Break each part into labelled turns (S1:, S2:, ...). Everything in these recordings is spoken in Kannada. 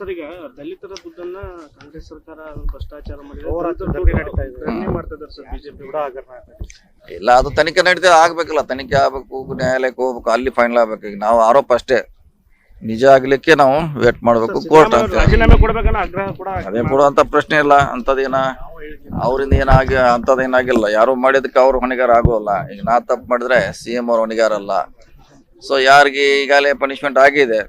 S1: ಸರ್, ಈಗ ದಲಿತರ ದುಡ್ಡನ್ನ ಕಾಂಗ್ರೆಸ್ ಸರ್ಕಾರ ಭ್ರಷ್ಟಾಚಾರ ಮಾಡ್ತಿದ್ದಾರೆ ಸರ್. ಬಿಜೆಪಿ
S2: ಇಲ್ಲ, ಅದು ತನಿಖೆ ನಡೀತಾ ಆಗ್ಬೇಕಲ್ಲ, ತನಿಖೆ ಆಗ್ಬೇಕು, ನ್ಯಾಯಾಲಯಕ್ಕೆ ಹೋಗ್ಬೇಕು, ಅಲ್ಲಿ ಫೈನಲ್ ಆಗ್ಬೇಕು. ಈಗ ನಾವು ಆರೋಪ ಅಷ್ಟೇ, ನಿಜ ಆಗ್ಲಿಕ್ಕೆ ನಾವು ವೇಟ್ ಮಾಡ್ಬೇಕು ಕೋರ್ಟ್ ಅಂತ.
S1: ರಾಜೀನಾಮೆ ಕೊಡ್ಬೇಕನ್ನ ಆಗ್ರಹ ಕೂಡ
S2: ಅದೇ ಕೊಡುವಂತ ಪ್ರಶ್ನೆ ಇಲ್ಲ. ಅಂತದೇನ ಅವರಿಂದ ಅಂತದೇನಾಗಿಲ್ಲ. ಯಾರು ಮಾಡಿದಕ್ಕೆ ಅವ್ರು ಹೊಣೆಗಾರ ಆಗೋಲ್ಲ. ಈಗ ನಾ ತಪ್ಪು ಮಾಡಿದ್ರೆ CM ಅವ್ರು ಹೊಣೆಗಾರ ಅಲ್ಲ. ಸೊ ಯಾರಿಗೆ ಈಗಾಗಲೇ ಪನಿಷ್ಮೆಂಟ್ ಆಗಿದೆ,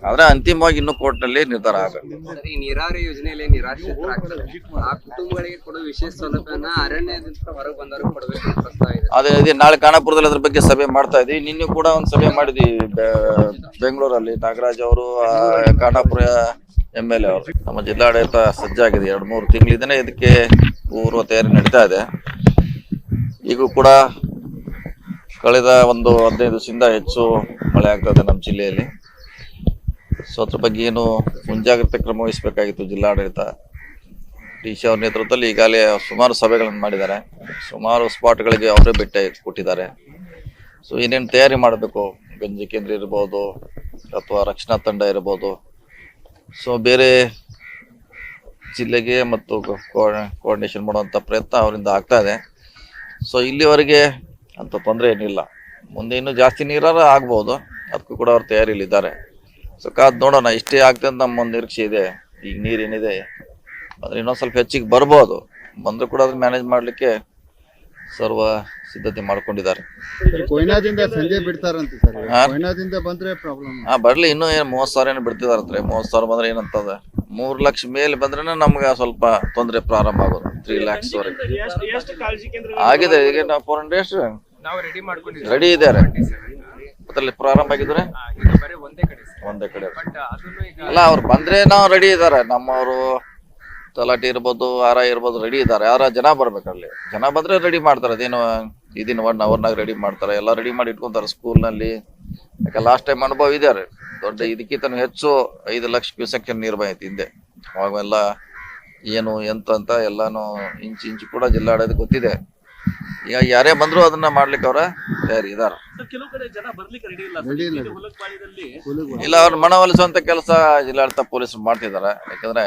S2: ಆದ್ರೆ ಅಂತಿಮವಾಗಿ ಇನ್ನೂ ಕೋರ್ಟ್ ನಲ್ಲಿ ನಿರ್ಧಾರ ಆಗಬೇಕು.
S3: ಈ ನೀರಾವರಿ ಯೋಜನೆಯಲ್ಲಿ ನಿರಾಶ್ರಿತರಾಗ್ತಾರೆ, ಆ ಕುಟುಂಬಗಳಿಗೆ ಕೊಡುವ ವಿಶೇಷ ಸೌಲಭ್ಯನ ಅರಣ್ಯದಿಂದ ಹೊರಗೆ ಬಂದವರು ಕೊಡಬೇಕು ಪ್ರಸ್ತಾವ ಇದೆ.
S2: ಅದೇ ನಾಳೆ ಖಾನಾಪುರದಲ್ಲಿ ಅದ್ರ ಬಗ್ಗೆ ಸಭೆ ಮಾಡ್ತಾ ಇದ್ವಿ. ನಿನ್ನೆ ಕೂಡ ಒಂದು ಸಭೆ ಮಾಡಿದ್ವಿ ಬೆಂಗಳೂರಲ್ಲಿ. ನಾಗರಾಜ್ ಅವರು, ಖಾನಾಪುರ MLA ಅವರು. ನಮ್ಮ ಜಿಲ್ಲಾಡಳಿತ ಸಜ್ಜಾಗಿದೆ. 2-3 ತಿಂಗಳಿಂದನೇ ಇದಕ್ಕೆ ಪೂರ್ವ ತಯಾರಿ ನಡೀತಾ ಇದೆ. ಈಗೂ ಕೂಡ ಕಳೆದ ಒಂದು 15 ದಿವಸದಿಂದ ಹೆಚ್ಚು ಮಳೆ ಆಗ್ತಾ ಇದೆ ನಮ್ಮ ಜಿಲ್ಲೆಯಲ್ಲಿ. ಸೊ ಅದ್ರ ಬಗ್ಗೆ ಏನು ಮುಂಜಾಗ್ರತೆ ಕ್ರಮ ವಹಿಸಬೇಕಾಗಿತ್ತು ಜಿಲ್ಲಾಡಳಿತ. DC ಅವ್ರ ನೇತೃತ್ವದಲ್ಲಿ ಈಗಾಗಲೇ ಸುಮಾರು ಸಭೆಗಳನ್ನು ಮಾಡಿದ್ದಾರೆ. ಸುಮಾರು ಸ್ಪಾಟ್ಗಳಿಗೆ ಅವರೇ ಭೇಟಿ ಕೊಟ್ಟಿದ್ದಾರೆ. ಸೊ ಏನೇನು ತಯಾರಿ ಮಾಡಬೇಕು, ಗಂಜಿ ಕೇಂದ್ರ ಇರ್ಬೋದು ಅಥವಾ ರಕ್ಷಣಾ ತಂಡ ಇರ್ಬೋದು, ಸೊ ಬೇರೆ ಜಿಲ್ಲೆಗೆ ಮತ್ತು ಕೋಆರ್ಡಿನೇಷನ್ ಮಾಡುವಂಥ ಪ್ರಯತ್ನ ಅವರಿಂದ ಆಗ್ತಾ ಇದೆ. ಸೊ ಇಲ್ಲಿವರೆಗೆ ಅಂತ ತೊಂದರೆ ಏನಿಲ್ಲ. ಮುಂದೆ ಇನ್ನೂ ಜಾಸ್ತಿ ನೀರಾರ ಆಗ್ಬೋದು, ಅದಕ್ಕೂ ಕೂಡ ಅವ್ರ ತಯಾರಿಯಲ್ಲಿದ್ದಾರೆ. ಸೊ ಕಾದ್ ನೋಡೋಣ. ಇಷ್ಟೇ ಆಗ್ತದೆ ಅಂತ ನಮ್ಮ ಒಂದು ನಿರೀಕ್ಷೆ ಇದೆ. ಈಗ ನೀರೇನಿದೆ ಅಂದರೆ ಇನ್ನೊಂದು ಸ್ವಲ್ಪ ಹೆಚ್ಚಿಗೆ ಬರ್ಬೋದು. ಬಂದರೂ ಕೂಡ ಅದನ್ನ ಮ್ಯಾನೇಜ್ ಮಾಡಲಿಕ್ಕೆ ಸರ್ವ ಸಿದ್ಧತೆ ಮಾಡ್ಕೊಂಡಿದ್ದಾರೆ.
S4: ಕೊಯ್ನಾದಿಂದ ಸಂಜೆ ಬಿಡ್ತಾರಂತೆ ಸರ್. ಕೊಯ್ನಾದಿಂದ ಬಂದ್ರೆ ಪ್ರಾಬ್ಲಮ್.
S2: ಬರ್ಲಿ, ಇನ್ನೂ ಏನು 30,000 ಏನು ಬಿಡ್ತಿದಾರಂತೆ. 30,000 ಬಂದ್ರೆ ಏನಂತದ, 3 ಲಕ್ಷ ಮೇಲೆ ಬಂದ್ರೆ ನಮ್ಗೆ ಸ್ವಲ್ಪ ತೊಂದರೆ ಪ್ರಾರಂಭ ಆಗೋದು. 3 lakhs ವರೆಗೆ ಆಗಿದೆ. ಈಗ ನಾವು 400 days ರೆಡಿ ಇದ್ದಾರೆ. ಅದರಲ್ಲಿ ಪ್ರಾರಂಭ ಆಗಿದ್ರೆ ಒಂದೇ ಕಡೆ ಅಲ್ಲ, ಅವ್ರು ಬಂದ್ರೆ ನಾವು ರೆಡಿ ಇದ್ದಾರೆ. ನಮ್ಮವರು ತಲಾಟಿ ಇರ್ಬೋದು, RI ಇರ್ಬೋದು, ರೆಡಿ ಇದ್ದಾರೆ. ಯಾರ ಜನ ಬರ್ಬೇಕಲ್ಲಿ. ಜನ ಬಂದ್ರೆ ರೆಡಿ ಮಾಡ್ತಾರೆ. ಅದೇನು ಇದನ್ನ 1 hourನಾಗ ರೆಡಿ ಮಾಡ್ತಾರೆ. ಎಲ್ಲ ರೆಡಿ ಮಾಡಿ ಇಟ್ಕೊಂತಾರೆ ಸ್ಕೂಲ್ನಲ್ಲಿ. ಯಾಕೆ ಲಾಸ್ಟ್ ಟೈಮ್ ಅನುಭವ ಇದ್ದಾರೆ. ದೊಡ್ಡ ಇದಕ್ಕಿಂತ ಹೆಚ್ಚು 5 ಲಕ್ಷ ಕ್ಯೂಸೆಕ್ ನೀರು ಬಂದೈತಿ ಹಿಂದೆ. ಅವಾಗೆಲ್ಲ ಏನು ಎಂತ ಅಂತ ಎಲ್ಲಾನು ಇಂಚು ಕೂಡ ಜಿಲ್ಲಾಡಳಿತ ಗೊತ್ತಿದೆ. ಈಗ ಯಾರೇ ಬಂದ್ರು ಅದನ್ನ ಮಾಡ್ಲಿಕ್ಕೆ ಅವರ ತಯಾರಿ ಇದಾರೆ. ಇಲ್ಲ, ಅವ್ರ ಮನವೊಲಿಸುವಂತ ಕೆಲಸ ಜಿಲ್ಲಾಡಳಿತ ಪೊಲೀಸರು ಮಾಡ್ತಿದ್ದಾರೆ. ಯಾಕಂದ್ರೆ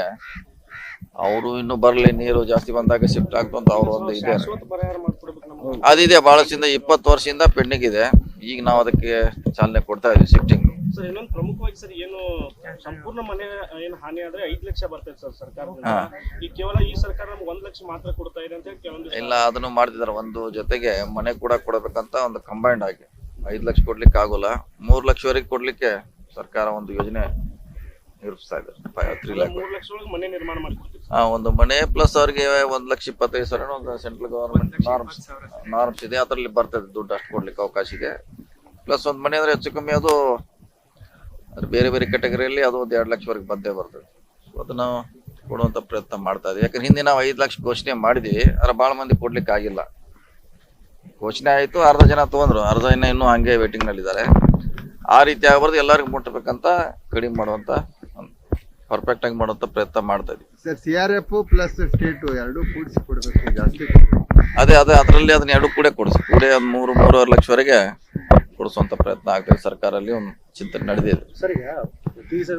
S2: ಅವರು ಇನ್ನು ಬರ್ಲಿ, ನೀರು ಜಾಸ್ತಿ ಬಂದಾಗ ಶಿಫ್ಟ್ ಆಗ್ತಂತ ಅವ್ರು ಒಂದು ಇದೆ. ಅದಿದೆ ಬಹಳಷ್ಟಿಂದ 20 ವರ್ಷದಿಂದ ಪೆಂಡಿಂಗ್ ಇದೆ. ಈಗ ನಾವು ಅದಕ್ಕೆ ಚಾಲನೆ ಕೊಡ್ತಾ ಇದೀವಿ ಶಿಫ್ಟಿಂಗ್.
S1: ಸರ್, ಇನ್ನೊಂದು ಪ್ರಮುಖವಾಗಿ ಸರ್, ಏನು ಸಂಪೂರ್ಣ ಮನೆ ಏನು ಹಾನಿ ಆದ್ರೆ 5 ಲಕ್ಷ ಬರ್ತದೆ ಸರ್ ಸರ್ಕಾರದಿಂದ. ಈಗ ಕೇವಲ ಈ ಸರ್ಕಾರ ನಮ್ಗೆ 1 ಲಕ್ಷ ಮಾತ್ರ ಕೊಡ್ತಾ ಇದೆ ಅಂತ ಹೇಳಿ ಕೆಲವೊಂದು.
S2: ಇಲ್ಲ, ಅದನ್ನು ಮಾಡ್ತಿದ್ದಾರೆ. ಒಂದು ಜೊತೆಗೆ ಮನೆ ಕೂಡ ಕೊಡಬೇಕಂತ ಒಂದು ಕಂಬೈಂಡ್ ಆಗಿ 5 ಲಕ್ಷ ಕೊಡ್ಲಿಕ್ಕೆ ಆಗೋಲ್ಲ. 3 ಲಕ್ಷವರೆಗೆ ಕೊಡ್ಲಿಕ್ಕೆ ಸರ್ಕಾರ ಒಂದು ಯೋಜನೆ ನಿರೂಪಿಸ್ತಾ ಇದೆ. 3 ಲಕ್ಷ
S1: ಮನೆ ನಿರ್ಮಾಣ ಮಾಡ್ಕೊಡ್ತೀವಿ.
S2: ಒಂದು ಮನೆ ಪ್ಲಸ್ ಅವ್ರಿಗೆ 1,25,000 ಒಂದು ಸೆಂಟ್ರಲ್ ಗವರ್ಮೆಂಟ್ ನಾರ್ಮ್ಸ್ ಇದೆ. ಅದರಲ್ಲಿ ಬರ್ತದೆ ದುಡ್ಡು. ಅಷ್ಟು ಕೊಡ್ಲಿಕ್ಕೆ ಅವಕಾಶ ಇದೆ. ಪ್ಲಸ್ ಒಂದು ಮನೆ ಅಂದ್ರೆ ಹೆಚ್ಚು ಕಮ್ಮಿ ಅದು ಬೇರೆ ಬೇರೆ ಕ್ಯಾಟಗರಿಯಲ್ಲಿ ಅದು 2 ಲಕ್ಷವರೆಗೆ ಬಂದೇ ಬರ್ತದೆ. ಅದನ್ನ ಕೊಡುವಂತ ಪ್ರಯತ್ನ ಮಾಡ್ತಾ ಇದ್ದೀವಿ. ಯಾಕಂದ್ರೆ ಹಿಂದೆ ನಾವು 5 ಲಕ್ಷ ಘೋಷಣೆ ಮಾಡಿದ್ವಿ. ಅದ್ರ ಭಾಳ ಮಂದಿ ಕೊಡ್ಲಿಕ್ಕೆ ಆಗಿಲ್ಲ. ಘೋಷಣೆ ಆಯ್ತು, ಅರ್ಧ ಜನ ತಗೊಂಡ್ರು, ಅರ್ಧ ಜನ ಇನ್ನೂ ಹಂಗೆ ವೇಟಿಂಗ್ ನಲ್ಲಿದ್ದಾರೆ. ಆ ರೀತಿ ಆಗಬಾರ್ದು, ಎಲ್ಲರಿಗೂ ಮುಟ್ಟಬೇಕಂತ ಕಡಿಮೆ ಮಾಡುವಂತ ಪರ್ಫೆಕ್ಟ್ ಆಗಿ ಮಾಡುವಂತ ಪ್ರಯತ್ನ ಮಾಡ್ತಾ ಇದ್ವಿ.
S4: ಸರ್, CRF ಪ್ಲಸ್ ಸ್ಟೇಟ್ ಎರಡು ಕೂಡಿಸಿ ಕೊಡಬೇಕು ಜಾಸ್ತಿ.
S2: ಅದೇ ಅದರಲ್ಲಿ ಅದನ್ನ ಎರಡು ಕೂಡ ಕೊಡಿಸಿ 3-3.5 ಲಕ್ಷವರೆಗೆ ಕೊಡಿಸುವಂತ ಪ್ರಯತ್ನ ಆಗ್ತದೆ. ಸರ್ಕಾರಲ್ಲಿ ಒಂದು ಚಿಂತನೆ ನಡೆದಿದೆ.
S1: ಸರ್, ಈಗ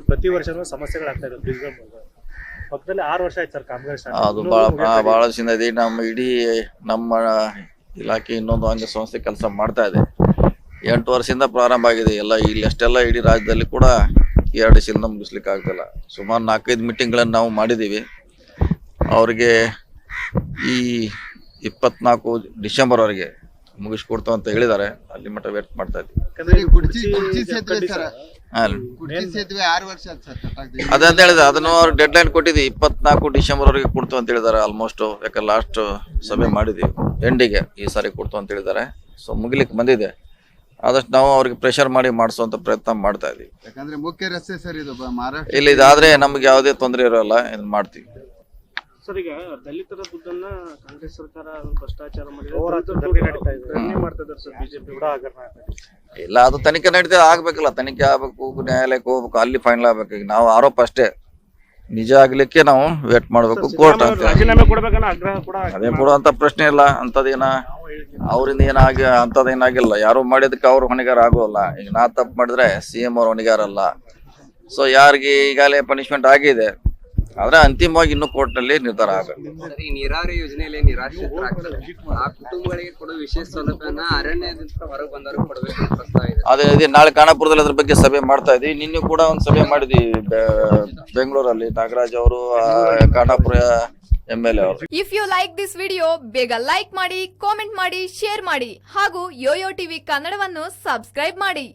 S1: ಪ್ರತಿ ವರ್ಷ ಸಮಸ್ಯೆಗಳಾಗ್ತಾ ಇದೆ. ಪಕ್ಕದಲ್ಲಿ 6 ವರ್ಷ ಆಯ್ತು ಸರ್ ಕಾಮಗಾರಿ.
S2: ಅದು ಬಹಳ ದಿನ ಇದೆ. ನಮ್ಮ ಇಲಾಖೆ ಇನ್ನೊಂದು ಅಂಗ ಸಂಸ್ಥೆ ಕೆಲಸ ಮಾಡ್ತಾ ಇದೆ. 8 ವರ್ಷದಿಂದ ಪ್ರಾರಂಭ ಆಗಿದೆ. ಎಲ್ಲ ಇಲ್ಲಿ ಅಷ್ಟೆಲ್ಲ ಇಡೀ ರಾಜ್ಯದಲ್ಲಿ ಕೂಡ 2 ದಿವಸದಿಂದ ಮುಗಿಸ್ಲಿಕ್ಕೆ ಆಗ್ತಿಲ್ಲ. ಸುಮಾರು 4-5 ಮೀಟಿಂಗ್ಗಳನ್ನು ನಾವು ಮಾಡಿದ್ದೀವಿ. ಅವ್ರಿಗೆ ಈ 24 ಡಿಸೆಂಬರ್ವರೆಗೆ ಮುಗಿಸ್ಕೊಡ್ತು ಅಂತ ಹೇಳಿದ್ದಾರೆ. ಅಲ್ಲಿ ಮಟ್ಟ ವೇಟ್ ಮಾಡ್ತಾ ಇದ್ವಿ. ಅದಂತ ಹೇಳಿದ್ರೆ ಅದನ್ನು ಅವ್ರು ಡೆಡ್ ಲೈನ್ ಕೊಟ್ಟಿದ್ವಿ. 24 ಡಿಸೆಂಬರ್ವರೆಗೆ ಕೊಡ್ತು ಅಂತ ಹೇಳಿದ್ದಾರೆ ಆಲ್ಮೋಸ್ಟ್. ಯಾಕಂದ್ರೆ ಲಾಸ್ಟ್ ಸಭೆ ಮಾಡಿದ್ವಿ ಎಂಡಿಗೆ ಈ ಸಾರಿ ಕೊಡ್ತು ಅಂತ ಹೇಳಿದ್ದಾರೆ. ಸೊ ಮುಗಿಲಿಕ್ಕೆ ಬಂದಿದೆ. ಆದಷ್ಟು ನಾವು ಅವ್ರಿಗೆ ಪ್ರೆಷರ್ ಮಾಡಿ ಮಾಡಿಸುವಂತ ಪ್ರಯತ್ನ ಮಾಡ್ತಾ ಇದೀವಿ.
S4: ಯಾಕಂದ್ರೆ ಮುಖ್ಯ ರಸ್ತೆ ಸರ್ ಇದು ಮಹಾರಾಷ್ಟ್ರ.
S2: ಇಲ್ಲಿ ಇದಾದ್ರೆ ನಮ್ಗೆ ಯಾವುದೇ ತೊಂದರೆ ಇರೋಲ್ಲ, ಇದನ್ನ ಮಾಡ್ತೀವಿ.
S1: ಸರ್, ಈಗ ದಲಿತರ ದುಡ್ಡನ್ನ ಕಾಂಗ್ರೆಸ್ ಸರ್ಕಾರ ಭ್ರಷ್ಟಾಚಾರ ಮಾಡ್ತಿದ್ದಾರೆ ಸರ್. ಬಿಜೆಪಿ
S2: ಇಲ್ಲ, ಅದು ತನಿಖೆ ನಡೀತಾ ಆಗ್ಬೇಕಲ್ಲ. ತನಿಖೆ ಆಗ್ಬೇಕು, ನ್ಯಾಯಾಲಯಕ್ಕೆ ಹೋಗ್ಬೇಕು, ಅಲ್ಲಿ ಫೈನಲ್ ಆಗ್ಬೇಕು. ಈಗ ನಾವು ಆರೋಪ ಅಷ್ಟೇ, ನಿಜ ಆಗ್ಲಿಕ್ಕೆ ನಾವು ವೇಟ್ ಮಾಡ್ಬೇಕು ಕೋರ್ಟ್ ಅಂತ.
S1: ರಾಜೀನಾಮೆ ಕೊಡ್ಬೇಕನ್ನ ಆಗ್ರಹ ಕೂಡ
S2: ಅದೇ ಕೊಡುವಂತ ಪ್ರಶ್ನೆ ಇಲ್ಲ. ಅಂತದೇನ ಅವರಿಂದ ಅಂತದೇನಾಗಿಲ್ಲ. ಯಾರು ಮಾಡಿದಕ್ಕೆ ಅವ್ರು ಹೊಣೆಗಾರ ಆಗೋಲ್ಲ. ಈಗ ನಾ ತಪ್ಪು ಮಾಡಿದ್ರೆ CM ಅವ್ರು ಹೊಣೆಗಾರ ಅಲ್ಲ. ಸೊ ಯಾರಿಗೆ ಈಗಾಗಲೇ ಪನಿಷ್ಮೆಂಟ್ ಆಗಿದೆ, ಆದ್ರೆ ಅಂತಿಮವಾಗಿ ಇನ್ನೂ ಕೋರ್ಟ್ನಲ್ಲಿ ನಿರ್ಧಾರ ಆಗಬೇಕು.
S3: ಸರ್, ಈ ನೀರಾವರಿ ಯೋಜನೆಯಲ್ಲಿ ನಿರಾಶ್ರಿತರಾಗ್ತಾರೆ ಆ ಕುಟುಂಬಗಳಿಗೆ ಕೊಡುವ ವಿಶೇಷ ಸೌಲಭ್ಯನ ಅರಣ್ಯದಿಂದ ಹೊರಗೆ ಬಂದವರಿಗೆ ಕೊಡಬೇಕು ಅಂತ ಪ್ರಸ್ತಾವ ಇದೆ.
S2: ಅದೇ ನಾಳೆ ಖಾನಾಪುರದಲ್ಲಿ ಅದ್ರ ಬಗ್ಗೆ ಸಭೆ ಮಾಡ್ತಾ ಇದೀವಿ. ನಿನ್ನೆ ಕೂಡ ಒಂದು ಸಭೆ ಮಾಡಿದ್ವಿ ಬೆಂಗಳೂರಲ್ಲಿ. ನಾಗರಾಜ್ ಅವರು, ಖಾನಾಪುರ MLA ಅವರು.
S5: If you like this video ಬೇಗ ಲೈಕ್ ಮಾಡಿ, ಕಾಮೆಂಟ್ ಮಾಡಿ, ಶೇರ್ ಮಾಡಿ ಹಾಗೂ ಯೋಯೋ ಟಿವಿ ಕನ್ನಡವನ್ನು ಸಬ್ಸ್ಕ್ರೈಬ್ ಮಾಡಿ.